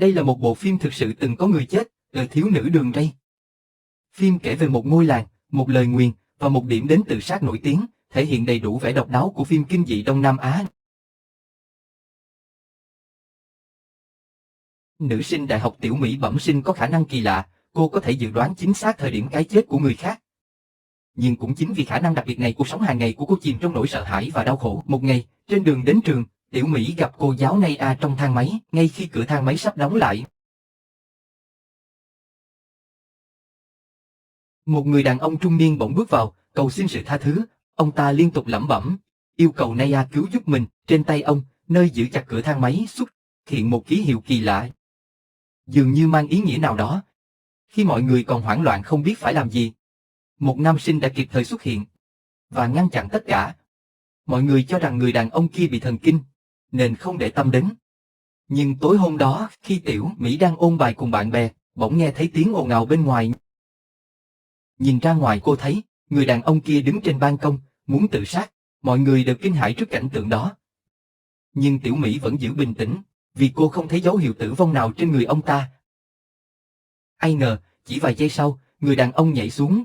Đây là một bộ phim thực sự từng có người chết, thiếu nữ đường ray. Phim kể về một ngôi làng, một lời nguyền, và một điểm đến tự sát nổi tiếng, thể hiện đầy đủ vẻ độc đáo của phim kinh dị Đông Nam Á. Nữ sinh đại học Tiểu Mỹ bẩm sinh có khả năng kỳ lạ, cô có thể dự đoán chính xác thời điểm cái chết của người khác. Nhưng cũng chính vì khả năng đặc biệt này, cuộc sống hàng ngày của cô chìm trong nỗi sợ hãi và đau khổ. Một ngày, trên đường đến trường, Tiểu Mỹ gặp cô giáo Naya trong thang máy, ngay khi cửa thang máy sắp đóng lại. Một người đàn ông trung niên bỗng bước vào, cầu xin sự tha thứ. Ông ta liên tục lẩm bẩm, yêu cầu Naya cứu giúp mình. Trên tay ông, nơi giữ chặt cửa thang máy, xuất hiện một ký hiệu kỳ lạ, dường như mang ý nghĩa nào đó. Khi mọi người còn hoảng loạn không biết phải làm gì, một nam sinh đã kịp thời xuất hiện và ngăn chặn tất cả. Mọi người cho rằng người đàn ông kia bị thần kinh, nên không để tâm đến. Nhưng tối hôm đó, khi Tiểu Mỹ đang ôn bài cùng bạn bè, bỗng nghe thấy tiếng ồn ào bên ngoài. Nhìn ra ngoài cô thấy, người đàn ông kia đứng trên ban công, muốn tự sát. Mọi người đều kinh hãi trước cảnh tượng đó. Nhưng Tiểu Mỹ vẫn giữ bình tĩnh, vì cô không thấy dấu hiệu tử vong nào trên người ông ta. Ai ngờ, chỉ vài giây sau, người đàn ông nhảy xuống.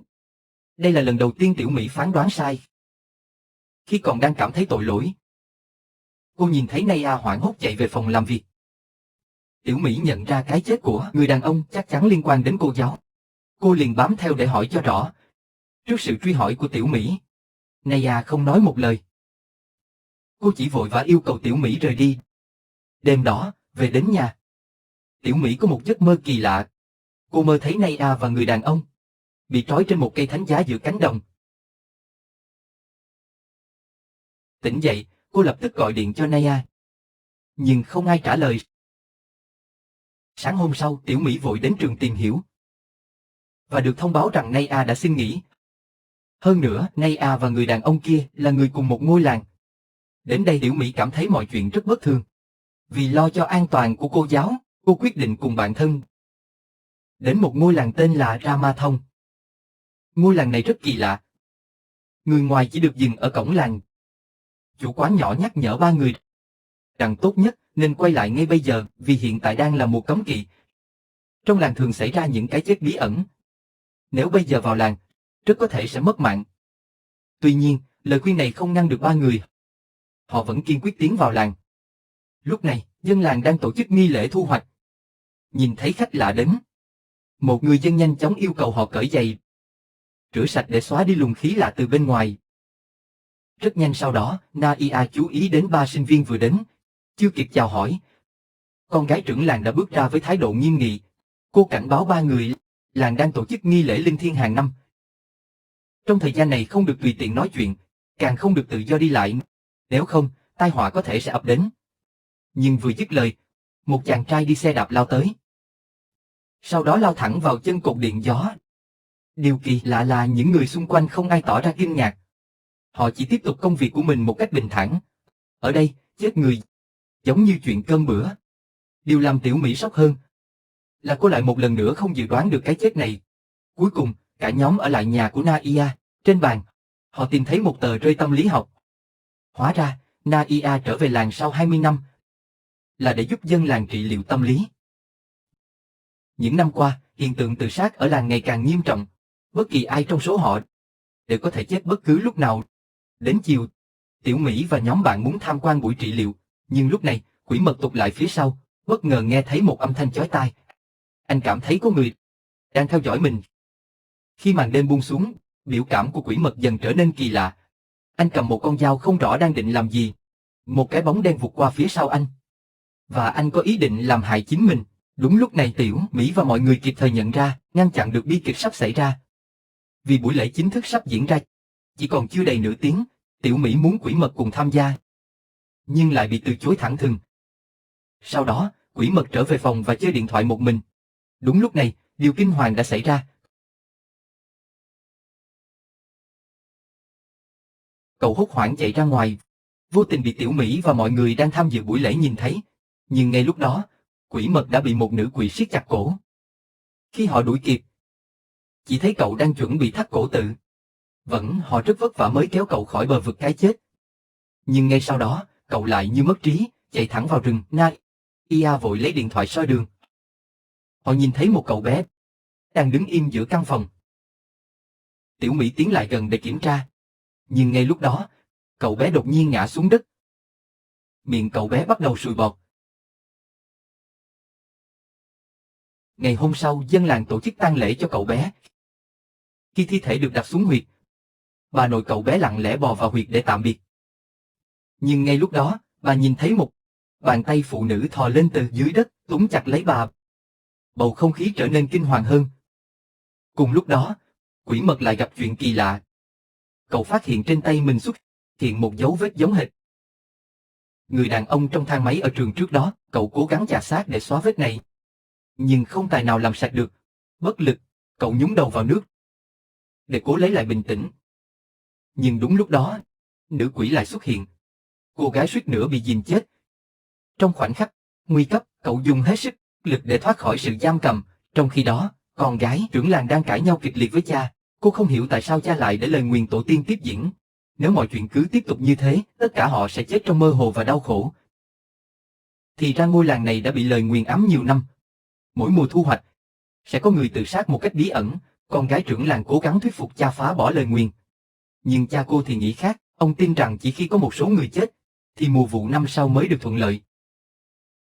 Đây là lần đầu tiên Tiểu Mỹ phán đoán sai. Khi còn đang cảm thấy tội lỗi, cô nhìn thấy Naya hoảng hốt chạy về phòng làm việc. Tiểu Mỹ nhận ra cái chết của người đàn ông chắc chắn liên quan đến cô giáo. Cô liền bám theo để hỏi cho rõ. Trước sự truy hỏi của Tiểu Mỹ, Naya không nói một lời. Cô chỉ vội vã yêu cầu Tiểu Mỹ rời đi. Đêm đó, về đến nhà, Tiểu Mỹ có một giấc mơ kỳ lạ. Cô mơ thấy Naya và người đàn ông bị trói trên một cây thánh giá giữa cánh đồng. Tỉnh dậy, cô lập tức gọi điện cho Naya, nhưng không ai trả lời. Sáng hôm sau, Tiểu Mỹ vội đến trường tìm hiểu và được thông báo rằng Naya đã xin nghỉ. Hơn nữa, Naya và người đàn ông kia là người cùng một ngôi làng. Đến đây Tiểu Mỹ cảm thấy mọi chuyện rất bất thường. Vì lo cho an toàn của cô giáo, cô quyết định cùng bạn thân đến một ngôi làng tên là Ramathon. Ngôi làng này rất kỳ lạ. Người ngoài chỉ được dừng ở cổng làng. Chủ quán nhỏ nhắc nhở ba người rằng tốt nhất nên quay lại ngay bây giờ, vì hiện tại đang là mùa cấm kỵ. Trong làng thường xảy ra những cái chết bí ẩn. Nếu bây giờ vào làng, rất có thể sẽ mất mạng. Tuy nhiên, lời khuyên này không ngăn được ba người. Họ vẫn kiên quyết tiến vào làng. Lúc này, dân làng đang tổ chức nghi lễ thu hoạch. Nhìn thấy khách lạ đến, một người dân nhanh chóng yêu cầu họ cởi giày, rửa sạch để xóa đi luồng khí lạ từ bên ngoài. Rất nhanh sau đó, Naya chú ý đến ba sinh viên vừa đến. Chưa kịp chào hỏi, con gái trưởng làng đã bước ra với thái độ nghiêm nghị. Cô cảnh báo ba người, làng đang tổ chức nghi lễ linh thiêng hàng năm. Trong thời gian này không được tùy tiện nói chuyện, càng không được tự do đi lại. Nếu không, tai họa có thể sẽ ập đến. Nhưng vừa dứt lời, một chàng trai đi xe đạp lao tới. Sau đó lao thẳng vào chân cột điện gió. Điều kỳ lạ là những người xung quanh không ai tỏ ra kinh ngạc. Họ chỉ tiếp tục công việc của mình một cách bình thản. Ở đây, chết người giống như chuyện cơm bữa. Điều làm Tiểu Mỹ sốc hơn là cô lại một lần nữa không dự đoán được cái chết này. Cuối cùng, cả nhóm ở lại nhà của Naya. Trên bàn, họ tìm thấy một tờ rơi tâm lý học. Hóa ra, Naya trở về làng sau 20 năm là để giúp dân làng trị liệu tâm lý. Những năm qua, hiện tượng tự sát ở làng ngày càng nghiêm trọng. Bất kỳ ai trong số họ đều có thể chết bất cứ lúc nào. Đến chiều, Tiểu Mỹ và nhóm bạn muốn tham quan buổi trị liệu, nhưng lúc này, quỷ mật tụt lại phía sau, bất ngờ nghe thấy một âm thanh chói tai. Anh cảm thấy có người đang theo dõi mình. Khi màn đêm buông xuống, biểu cảm của quỷ mật dần trở nên kỳ lạ. Anh cầm một con dao không rõ đang định làm gì. Một cái bóng đen vụt qua phía sau anh. Và anh có ý định làm hại chính mình. Đúng lúc này Tiểu Mỹ và mọi người kịp thời nhận ra, ngăn chặn được bi kịch sắp xảy ra. Vì buổi lễ chính thức sắp diễn ra, chỉ còn chưa đầy nửa tiếng, Tiểu Mỹ muốn quỷ mật cùng tham gia, nhưng lại bị từ chối thẳng thừng. Sau đó, quỷ mật trở về phòng và chơi điện thoại một mình. Đúng lúc này, điều kinh hoàng đã xảy ra. Cậu hốt hoảng chạy ra ngoài, vô tình bị Tiểu Mỹ và mọi người đang tham dự buổi lễ nhìn thấy. Nhưng ngay lúc đó, quỷ mật đã bị một nữ quỷ siết chặt cổ. Khi họ đuổi kịp, chỉ thấy cậu đang chuẩn bị thắt cổ tự. Họ rất vất vả mới kéo cậu khỏi bờ vực cái chết. Nhưng ngay sau đó, cậu lại như mất trí, chạy thẳng vào rừng. Naya vội lấy điện thoại soi đường. Họ nhìn thấy một cậu bé đang đứng im giữa căn phòng. Tiểu Mỹ tiến lại gần để kiểm tra. Nhưng ngay lúc đó, cậu bé đột nhiên ngã xuống đất. Miệng cậu bé bắt đầu sùi bọt. Ngày hôm sau, dân làng tổ chức tang lễ cho cậu bé. Khi thi thể được đặt xuống huyệt, bà nội cậu bé lặng lẽ bò vào huyệt để tạm biệt. Nhưng ngay lúc đó, bà nhìn thấy một bàn tay phụ nữ thò lên từ dưới đất, túm chặt lấy bà. Bầu không khí trở nên kinh hoàng hơn. Cùng lúc đó, quỷ mật lại gặp chuyện kỳ lạ. Cậu phát hiện trên tay mình xuất hiện một dấu vết giống hệt người đàn ông trong thang máy ở trường trước đó. Cậu cố gắng chà xát để xóa vết này, nhưng không tài nào làm sạch được. Bất lực, cậu nhúng đầu vào nước để cố lấy lại bình tĩnh. Nhưng đúng lúc đó, nữ quỷ lại xuất hiện. Cô gái suýt nữa bị dìm chết. Trong khoảnh khắc nguy cấp, cậu dùng hết sức lực để thoát khỏi sự giam cầm. Trong khi đó, con gái trưởng làng đang cãi nhau kịch liệt với cha. Cô không hiểu tại sao cha lại để lời nguyền tổ tiên tiếp diễn. Nếu mọi chuyện cứ tiếp tục như thế, tất cả họ sẽ chết trong mơ hồ và đau khổ. Thì ra ngôi làng này đã bị lời nguyền ám nhiều năm. Mỗi mùa thu hoạch, sẽ có người tự sát một cách bí ẩn. Con gái trưởng làng cố gắng thuyết phục cha phá bỏ lời nguyền. Nhưng cha cô thì nghĩ khác, ông tin rằng chỉ khi có một số người chết, thì mùa vụ năm sau mới được thuận lợi.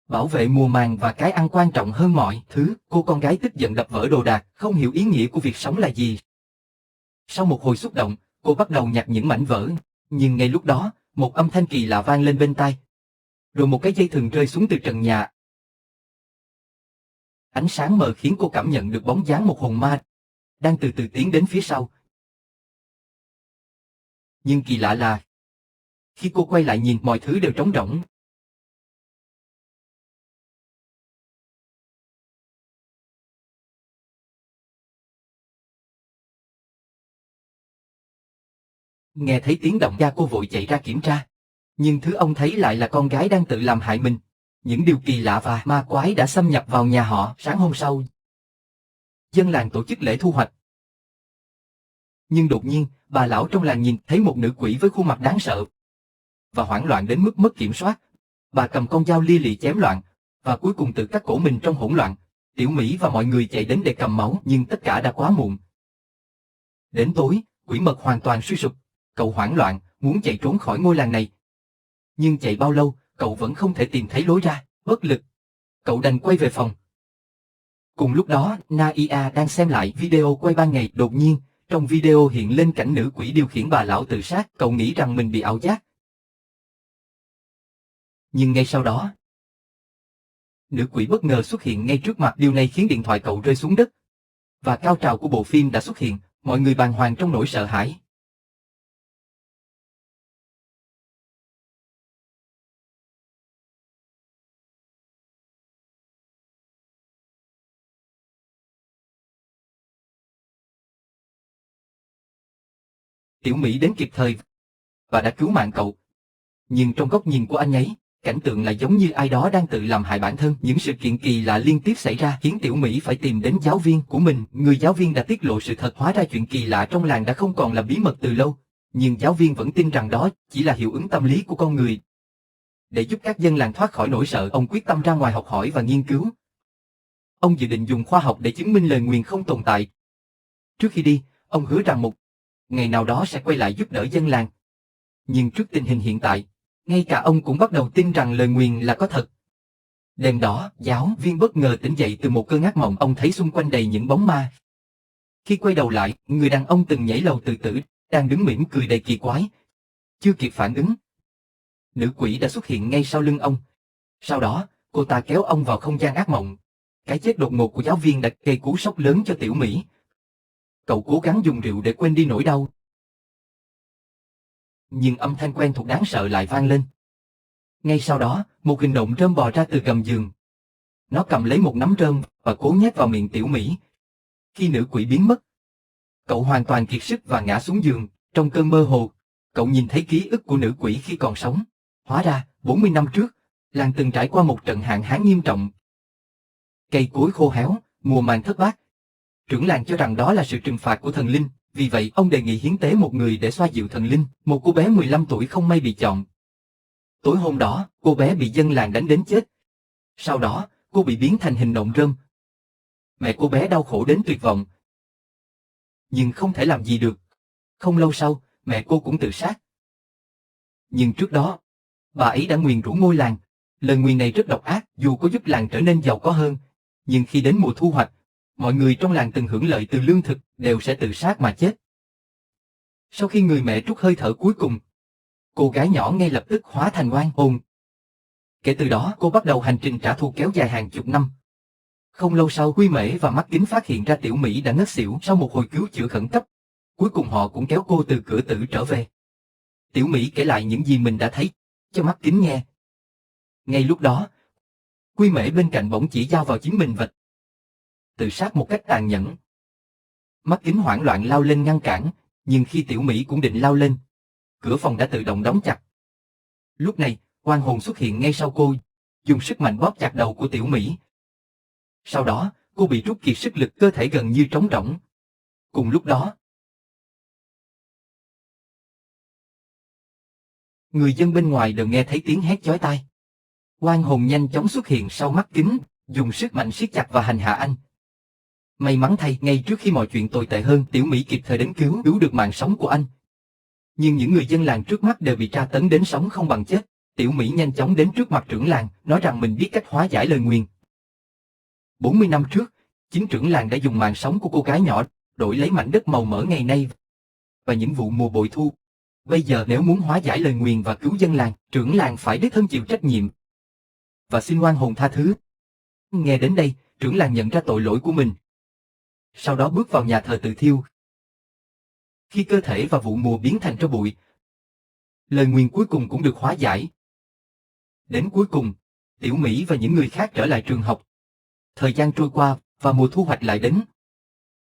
Bảo vệ mùa màng và cái ăn quan trọng hơn mọi thứ. Cô con gái tức giận đập vỡ đồ đạc, không hiểu ý nghĩa của việc sống là gì. Sau một hồi xúc động, cô bắt đầu nhặt những mảnh vỡ. Nhưng ngay lúc đó, một âm thanh kỳ lạ vang lên bên tai. Rồi một cái dây thừng rơi xuống từ trần nhà. Ánh sáng mờ khiến cô cảm nhận được bóng dáng một hồn ma đang từ từ tiến đến phía sau. Nhưng kỳ lạ là, khi cô quay lại nhìn, mọi thứ đều trống rỗng. Nghe thấy tiếng động, cha cô vội chạy ra kiểm tra. Nhưng thứ ông thấy lại là con gái đang tự làm hại mình. Những điều kỳ lạ và ma quái đã xâm nhập vào nhà họ. Sáng hôm sau, dân làng tổ chức lễ thu hoạch. Nhưng đột nhiên, bà lão trong làng nhìn thấy một nữ quỷ với khuôn mặt đáng sợ và hoảng loạn đến mức mất kiểm soát. Bà cầm con dao lia lịa chém loạn, và cuối cùng tự cắt cổ mình trong hỗn loạn. Tiểu Mỹ và mọi người chạy đến để cầm máu, nhưng tất cả đã quá muộn. Đến tối, quỷ mật hoàn toàn suy sụp. Cậu hoảng loạn, muốn chạy trốn khỏi ngôi làng này. Nhưng chạy bao lâu, cậu vẫn không thể tìm thấy lối ra. Bất lực, cậu đành quay về phòng. Cùng lúc đó, Naia đang xem lại video quay ban ngày. Đột nhiên, trong video hiện lên cảnh nữ quỷ điều khiển bà lão tự sát. Cậu nghĩ rằng mình bị ảo giác. Nhưng ngay sau đó, nữ quỷ bất ngờ xuất hiện ngay trước mặt. Điều này khiến điện thoại cậu rơi xuống đất. Và cao trào của bộ phim đã xuất hiện. Mọi người bàng hoàng trong nỗi sợ hãi. Tiểu Mỹ đến kịp thời và đã cứu mạng cậu. Nhưng trong góc nhìn của anh ấy, cảnh tượng lại giống như ai đó đang tự làm hại bản thân. Những sự kiện kỳ lạ liên tiếp xảy ra khiến Tiểu Mỹ phải tìm đến giáo viên của mình. Người giáo viên đã tiết lộ sự thật. Hóa ra chuyện kỳ lạ trong làng đã không còn là bí mật từ lâu. Nhưng giáo viên vẫn tin rằng đó chỉ là hiệu ứng tâm lý của con người. Để giúp các dân làng thoát khỏi nỗi sợ, ông quyết tâm ra ngoài học hỏi và nghiên cứu. Ông dự định dùng khoa học để chứng minh lời nguyền không tồn tại. Trước khi đi, ông hứa rằng một ngày nào đó sẽ quay lại giúp đỡ dân làng. Nhưng trước tình hình hiện tại, ngay cả ông cũng bắt đầu tin rằng lời nguyền là có thật. Đêm đó, giáo viên bất ngờ tỉnh dậy từ một cơn ác mộng. Ông thấy xung quanh đầy những bóng ma. Khi quay đầu lại, người đàn ông từng nhảy lầu tự tử đang đứng mỉm cười đầy kỳ quái. Chưa kịp phản ứng, nữ quỷ đã xuất hiện ngay sau lưng ông. Sau đó, cô ta kéo ông vào không gian ác mộng. Cái chết đột ngột của giáo viên đã gây cú sốc lớn cho Tiểu Mỹ. Cậu cố gắng dùng rượu để quên đi nỗi đau. Nhưng âm thanh quen thuộc đáng sợ lại vang lên. Ngay sau đó, một hình động rơm bò ra từ gầm giường. Nó cầm lấy một nắm rơm và cố nhét vào miệng Tiểu Mỹ. Khi nữ quỷ biến mất, cậu hoàn toàn kiệt sức và ngã xuống giường. Trong cơn mơ hồ, cậu nhìn thấy ký ức của nữ quỷ khi còn sống. Hóa ra, 40 năm trước, làng từng trải qua một trận hạn hán nghiêm trọng. Cây cối khô héo, mùa màng thất bát. Trưởng làng cho rằng đó là sự trừng phạt của thần linh, vì vậy ông đề nghị hiến tế một người để xoa dịu thần linh. Một cô bé 15 tuổi không may bị chọn. Tối hôm đó, cô bé bị dân làng đánh đến chết. Sau đó, cô bị biến thành hình nộm rơm. mẹ cô bé đau khổ đến tuyệt vọng. Nhưng không thể làm gì được. Không lâu sau, mẹ cô cũng tự sát. Nhưng trước đó, bà ấy đã nguyền rủa ngôi làng. Lời nguyền này rất độc ác, dù có giúp làng trở nên giàu có hơn, nhưng khi đến mùa thu hoạch, mọi người trong làng từng hưởng lợi từ lương thực đều sẽ tự sát mà chết. Sau khi người mẹ trút hơi thở cuối cùng, cô gái nhỏ ngay lập tức hóa thành oan hồn. Kể từ đó cô bắt đầu hành trình trả thù kéo dài hàng chục năm. Không lâu sau, Quy Mễ và Mắt Kính phát hiện ra Tiểu Mỹ đã ngất xỉu sau một hồi cứu chữa khẩn cấp. Cuối cùng họ cũng kéo cô từ cửa tử trở về. Tiểu Mỹ kể lại những gì mình đã thấy cho Mắt Kính nghe. Ngay lúc đó, Quy Mễ bên cạnh bỗng chỉ dao vào chính mình và tự sát một cách tàn nhẫn. Mắt Kính hoảng loạn lao lên ngăn cản, nhưng khi Tiểu Mỹ cũng định lao lên, cửa phòng đã tự động đóng chặt. Lúc này, oan hồn xuất hiện ngay sau cô, dùng sức mạnh bóp chặt đầu của Tiểu Mỹ. Sau đó, cô bị rút kiệt sức lực, cơ thể gần như trống rỗng. Cùng lúc đó, người dân bên ngoài đều nghe thấy tiếng hét chói tai. Oan hồn nhanh chóng xuất hiện sau Mắt Kính, dùng sức mạnh siết chặt và hành hạ anh. May mắn thay, ngay trước khi mọi chuyện tồi tệ hơn, Tiểu Mỹ kịp thời đến cứu được mạng sống của anh. Nhưng những người dân làng trước mắt đều bị tra tấn đến sống không bằng chết. Tiểu Mỹ nhanh chóng đến trước mặt trưởng làng, nói rằng mình biết cách hóa giải lời nguyền. 40 năm trước, chính trưởng làng đã dùng mạng sống của cô gái nhỏ đổi lấy mảnh đất màu mỡ ngày nay và những vụ mùa bội thu. Bây giờ nếu muốn hóa giải lời nguyền và cứu dân làng, trưởng làng phải đích thân chịu trách nhiệm và xin oan hồn tha thứ. Nghe đến đây, trưởng làng nhận ra tội lỗi của mình. Sau đó bước vào nhà thờ tự thiêu. Khi cơ thể và vụ mùa biến thành tro bụi, lời nguyền cuối cùng cũng được hóa giải. Đến cuối cùng, Tiểu Mỹ và những người khác trở lại trường học. Thời gian trôi qua và mùa thu hoạch lại đến.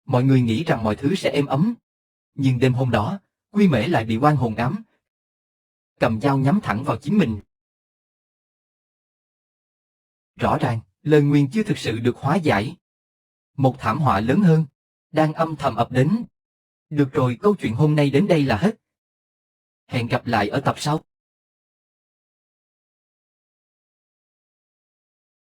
Mọi người nghĩ rằng mọi thứ sẽ êm ấm. Nhưng đêm hôm đó, Quy Mễ lại bị oan hồn ám. Cầm dao nhắm thẳng vào chính mình. Rõ ràng, lời nguyền chưa thực sự được hóa giải. Một thảm họa lớn hơn đang âm thầm ập đến. Được rồi, câu chuyện hôm nay đến đây là hết. Hẹn gặp lại ở tập sau.